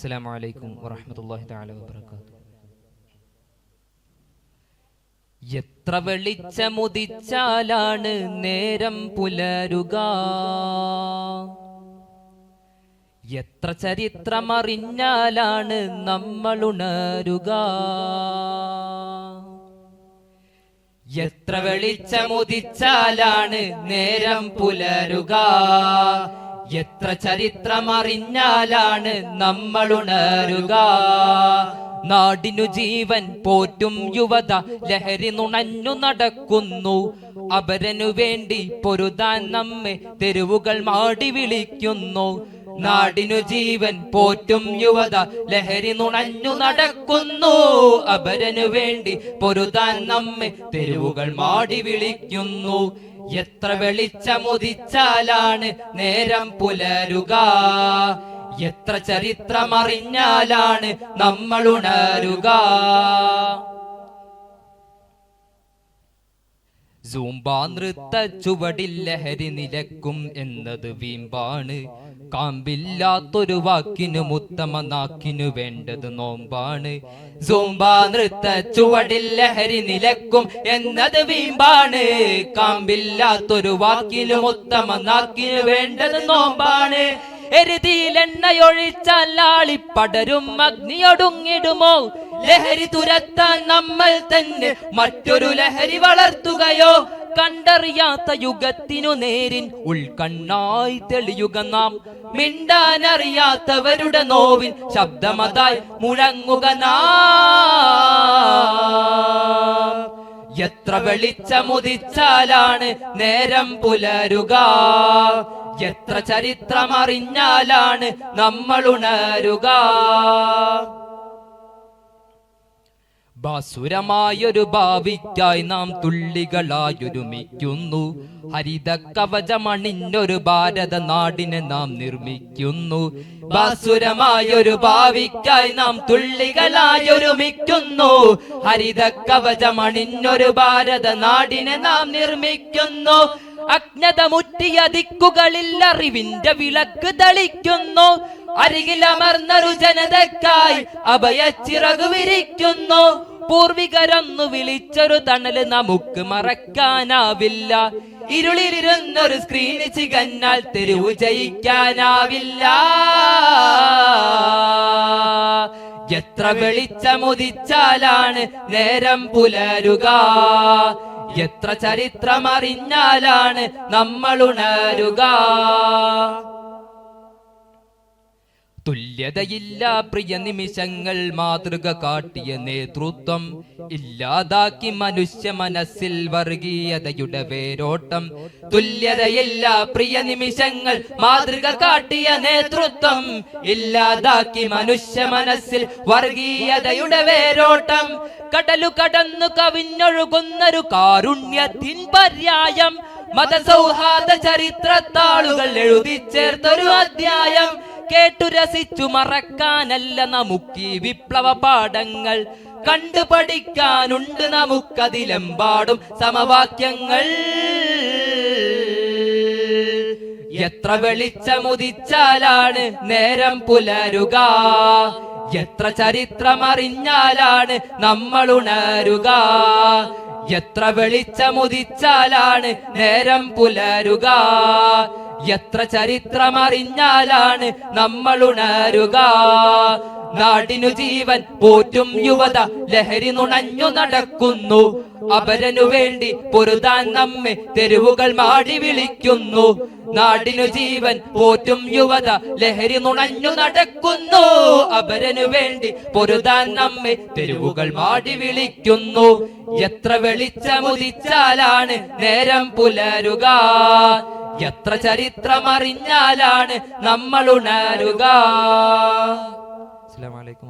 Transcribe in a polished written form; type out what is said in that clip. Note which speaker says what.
Speaker 1: അസ്സലാമു അലൈക്കും വറഹ്മത്തുള്ളാഹി തആല വബറകാതുഹു. എത്ര വെളിച്ചമുദിച്ചാലാണ് നേരം പുലരുക, എത്ര ചരിത്രമറിഞ്ഞാലാണ് നമ്മൾ ഉണരുക. എത്ര വെളിച്ചമുദിച്ചാലാണ് നേരം പുലരുക, എത്ര ചരിത്രമറിഞ്ഞാലാണ് നമ്മൾ ഉണരുക. നാടിനു ജീവൻ പോറ്റും യുവത ലഹരി നുണഞ്ഞു നടക്കുന്നു. അപരനു വേണ്ടി പൊരുതാൻ നമ്മെ തെരുവുകൾ മാടി വിളിക്കുന്നു. നാടിനു ജീവൻ പോറ്റും യുവത ലഹരി നുണഞ്ഞു നടക്കുന്നു. അപരനു വേണ്ടി പൊരുതാൻ നമ്മെ തെരുവുകൾ മാടി വിളിക്കുന്നു. എത്ര വെളിച്ചമുദിച്ചാലാണ് നേരം പുലരുക, എത്ര ചരിത്രമറിഞ്ഞാലാണ് നമ്മൾ ഉണരുക. സൂംബാ നൃത്ത ചുവടിൽ ലഹരി നിലക്കും എന്നത് വീമ്പാണ്. കാമ്പില്ലാത്തൊരു വാക്കിനും ഉത്തമ നാക്കിനു വേണ്ടത് നോമ്പാണ്. സൂംബാ നൃത്ത ചുവടിൽ ലഹരി നിലക്കും എന്നത് വീമ്പാണ്. കാമ്പില്ലാത്തൊരു വാക്കിനും ഉത്തമ നാക്കിനു വേണ്ടത് നോമ്പാണ്. എരുതിയിലെണ്ണയൊഴിച്ചാൽ ആളിപ്പടരും അഗ്നിയൊടുങ്ങിടുമോ? ലഹരി തുരത്താൻ നമ്മൾ തന്നെ മറ്റൊരു ലഹരി വളർത്തുകയോ? കണ്ടറിയാത്ത യുഗത്തിനു നേരിൻ ഉൾക്കണ്ണായി തെളിയുക നാം. മിണ്ടാനറിയാത്തവരുടെ നോവിൻ ശബ്ദമതായി മുഴങ്ങുക നാം. എത്ര വെളിച്ചമുദിച്ചാലാണ് നേരം പുലരുക, എത്ര ചരിത്രമറിഞ്ഞാലാണ് നമ്മൾ ഉണരുക. ബാസുരമായൊരു ഭാവിക്കായി നാം തുള്ളികളായൊരുമിക്കുന്നു. ഹരിത കവചമണിഞ്ഞൊരു ഭാരത നാടിനെ നാം നിർമ്മിക്കുന്നു. ബാസുരമായൊരു ഭാവിക്കായി നാം തുള്ളികളായൊരുമിക്കുന്നു. ഹരിത കവചമണിഞ്ഞൊരു ഭാരത നാടിനെ നാം നിർമ്മിക്കുന്നു. അജ്ഞത മുറ്റിയ ദിക്കുകളിൽ അറിവിന്റെ വിളക്ക് തെളിക്കുന്നു. അരികിലമർന്നൊരു ജനതക്കായി അഭയച്ചിറകു വിരിക്കുന്നു. പൂർവികരൊന്നു വിളിച്ചൊരു തണല് നമുക്ക് മറക്കാനാവില്ല. ഇരുളിലിരുന്നൊരു സ്ക്രീന് ചികഞ്ഞാൽ തെരുവു ജയിക്കാനാവില്ല. എത്ര വെളിച്ചമുദിച്ചാലാണ് നേരം പുലരുക, എത്ര ചരിത്രമറിഞ്ഞാലാണ് നമ്മൾ ഉണരുക. തുല്യതയില്ല പ്രിയ നിമിഷങ്ങൾ മാതൃക കാട്ടിയ നേതൃത്വം ഇല്ലാതാക്കി മനുഷ്യ മനസ്സിൽ വർഗീയതയുടെ വേരോട്ടം. തുല്യതയില്ല പ്രിയ നിമിഷങ്ങൾ മാതൃക കാട്ടിയ നേതൃത്വം ഇല്ലാതാക്കി മനുഷ്യ മനസ്സിൽ വർഗീയതയുടെ വേരോട്ടം. കടലു കടന്നു കവിഞ്ഞൊഴുകുന്നൊരു കാരുണ്യത്തിൻ പര്യായം. മതസൗഹാർദ്ദ ചരിത്രത്താളുകൾ എഴുതി ചേർത്തൊരു അധ്യായം. കേട്ടു രസിച്ചു മറക്കാനല്ല നമുക്കീ വിപ്ലവ പാഠങ്ങൾ. കണ്ടു പഠിക്കാനുണ്ട് നമുക്കതിലെമ്പാടും സമവാക്യങ്ങൾ. എത്ര വെളിച്ചമുദിച്ചാലാണ് നേരം പുലരുക, എത്ര ചരിത്രമറിഞ്ഞാലാണ് നമ്മൾ ഉണരുക. എത്ര വെളിച്ചമുദിച്ചാലാണ് നേരം പുലരുക, എത്ര ചരിത്രമറിഞ്ഞാലാണ് നമ്മൾ ഉണരുക. നാടിനു ജീവൻ പോറ്റും യുവത ലഹരി നുണഞ്ഞു നടക്കുന്നു. അപരനു വേണ്ടി പൊരുതാൻ നമ്മെ തെരുവുകൾ മാടി വിളിക്കുന്നു. നാടിനു ജീവൻ പോറ്റും യുവത ലഹരി നുണഞ്ഞു നടക്കുന്നു. അപരനു വേണ്ടി പൊരുതാൻ നമ്മെ തെരുവുകൾ മാടി വിളിക്കുന്നു. എത്ര വെളിച്ചമുദിച്ചാലാണ് നേരം പുലരുക, എത്ര ചരിത്രമറിഞ്ഞാലാണ് നമ്മൾ ഉണരുക. അസ്സലാമു അലൈക്കും.